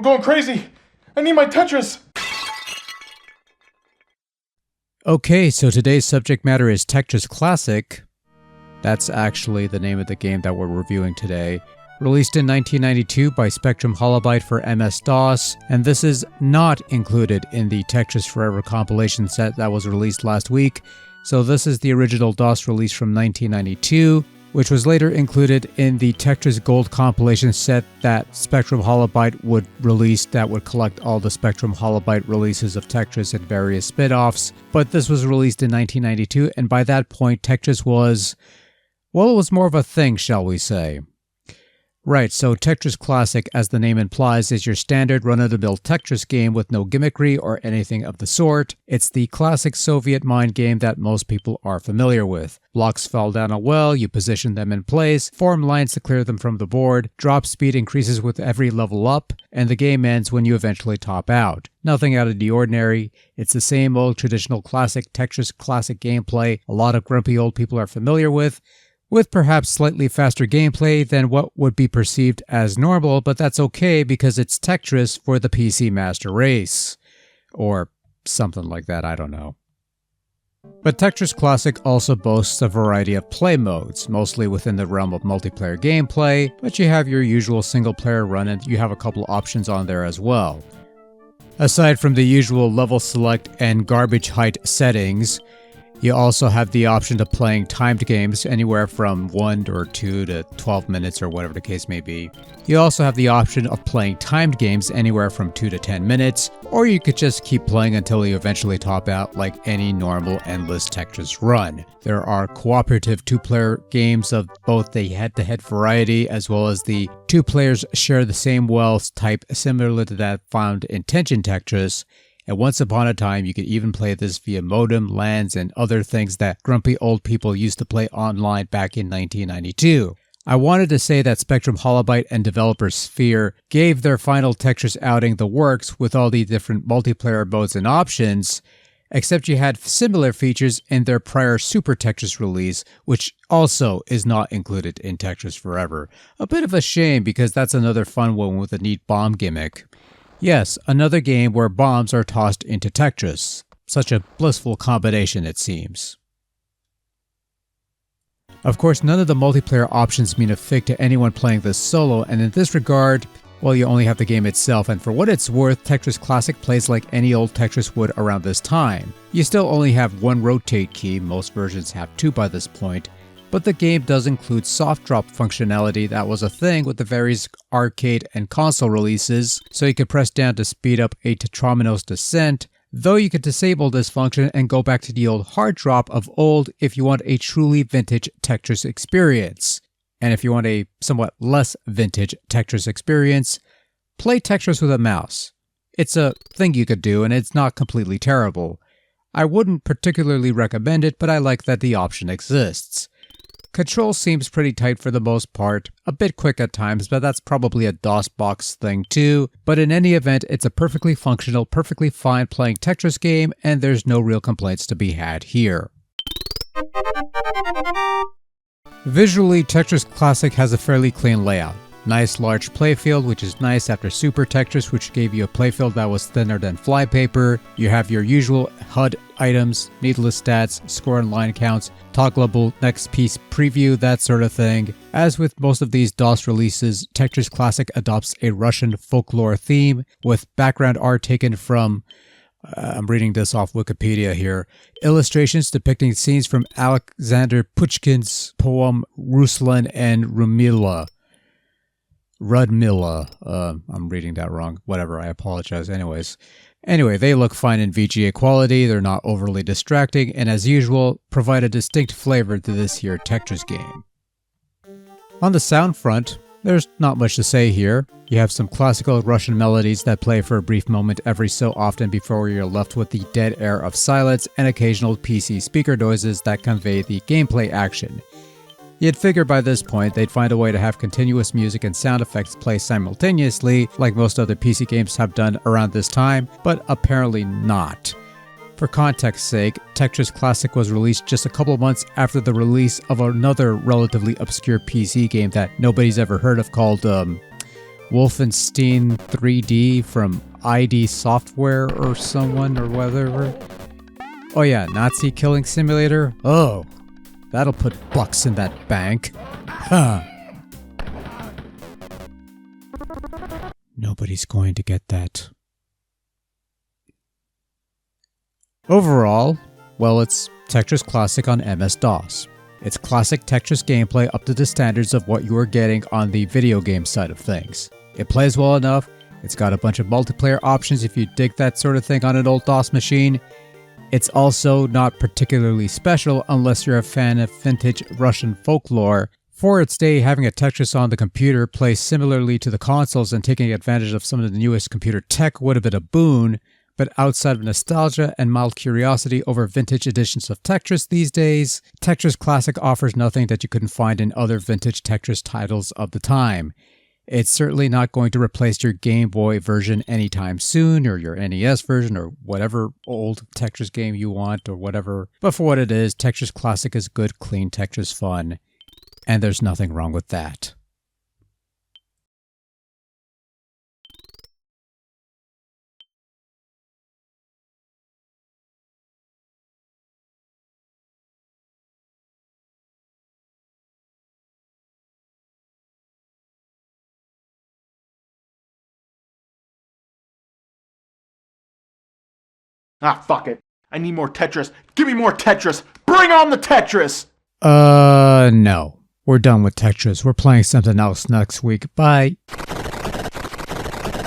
going crazy. I need my Tetris. Okay, so today's subject matter is Tetris Classic. That's actually the name of the game that we're reviewing today. Released in 1992 by Spectrum Holobyte for MS-DOS, and this is not included in the Tetris Forever compilation set that was released last week. So this is the original DOS release from 1992, which was later included in the Tetris Gold compilation set that Spectrum Holobyte would release that would collect all the Spectrum Holobyte releases of Tetris and various spin-offs. But this was released in 1992, and by that point Tetris was, well, it was more of a thing, shall we say. Right, so Tetris Classic, as the name implies, is your standard run-of-the-mill Tetris game with no gimmickry or anything of the sort. It's the classic Soviet mind game that most people are familiar with. Blocks fall down a well, you position them in place, form lines to clear them from the board, drop speed increases with every level up, and the game ends when you eventually top out. Nothing out of the ordinary. It's the same old traditional classic Tetris Classic gameplay a lot of grumpy old people are familiar with perhaps slightly faster gameplay than what would be perceived as normal, but that's okay because it's Tetris for the PC Master Race. Or something like that, I don't know. But Tetris Classic also boasts a variety of play modes, mostly within the realm of multiplayer gameplay, but you have your usual single-player run and you have a couple options on there as well. Aside from the usual level select and garbage height settings, you also have the option of playing timed games anywhere from 1 or 2 to 12 minutes or whatever the case may be. You also have the option of playing timed games anywhere from 2 to 10 minutes, or you could just keep playing until you eventually top out like any normal endless Tetris run. There are cooperative two-player games of both the head-to-head variety as well as the two players share the same wells type similar to that found in Tension Tetris. And once upon a time, you could even play this via modem, LANs, and other things that grumpy old people used to play online back in 1992. I wanted to say that Spectrum Holobyte and developer Sphere gave their final Tetris outing the works with all the different multiplayer modes and options, except you had similar features in their prior Super Tetris release, which also is not included in Tetris Forever. A bit of a shame because that's another fun one with a neat bomb gimmick. Yes, another game where bombs are tossed into Tetris. Such a blissful combination, it seems. Of course, none of the multiplayer options mean a fig to anyone playing this solo, and in this regard, well, you only have the game itself, and for what it's worth, Tetris Classic plays like any old Tetris would around this time. You still only have one rotate key, most versions have two by this point, but the game does include soft drop functionality that was a thing with the various arcade and console releases, so you could press down to speed up a tetrominoes descent, though you could disable this function and go back to the old hard drop of old if you want a truly vintage Tetris experience. And if you want a somewhat less vintage Tetris experience, play Tetris with a mouse. It's a thing you could do and it's not completely terrible. I wouldn't particularly recommend it, but I like that the option exists. Control seems pretty tight for the most part, a bit quick at times, but that's probably a DOS box thing too. But in any event, it's a perfectly functional, perfectly fine playing Tetris game, and there's no real complaints to be had here. Visually, Tetris Classic has a fairly clean layout. Nice large playfield, which is nice after Super Tetris, which gave you a playfield that was thinner than flypaper. You have your usual HUD items, needless stats, score and line counts, toggleable next piece preview, that sort of thing. As with most of these DOS releases, Tetris Classic adopts a Russian folklore theme, with background art taken from, I'm reading this off Wikipedia here, illustrations depicting scenes from Alexander Pushkin's poem Ruslan and Rudmila. I'm reading that wrong. Whatever, I apologize anyways. Anyway, they look fine in VGA quality, they're not overly distracting, and as usual, provide a distinct flavor to this here Tetris game. On the sound front, there's not much to say here. You have some classical Russian melodies that play for a brief moment every so often before you're left with the dead air of silence and occasional PC speaker noises that convey the gameplay action. You'd figure by this point they'd find a way to have continuous music and sound effects play simultaneously, like most other PC games have done around this time, but apparently not. For context's sake, Tetris Classic was released just a couple months after the release of another relatively obscure PC game that nobody's ever heard of called, Wolfenstein 3D from ID Software or someone or whatever. Oh yeah, Nazi killing simulator? Oh, that'll put bucks in that bank. Huh. Nobody's going to get that. Overall, well, it's Tetris Classic on MS-DOS. It's classic Tetris gameplay up to the standards of what you are getting on the video game side of things. It plays well enough, it's got a bunch of multiplayer options if you dig that sort of thing on an old DOS machine. It's also not particularly special unless you're a fan of vintage Russian folklore. For its day, having a Tetris on the computer plays similarly to the consoles and taking advantage of some of the newest computer tech would have been a boon, but outside of nostalgia and mild curiosity over vintage editions of Tetris these days, Tetris Classic offers nothing that you couldn't find in other vintage Tetris titles of the time. It's certainly not going to replace your Game Boy version anytime soon, or your NES version, or whatever old Tetris game you want, or whatever. But for what it is, Tetris Classic is good, clean Tetris fun. And there's nothing wrong with that. Ah, fuck it. I need more Tetris. Give me more Tetris. Bring on the Tetris! No. We're done with Tetris. We're playing something else next week. Bye.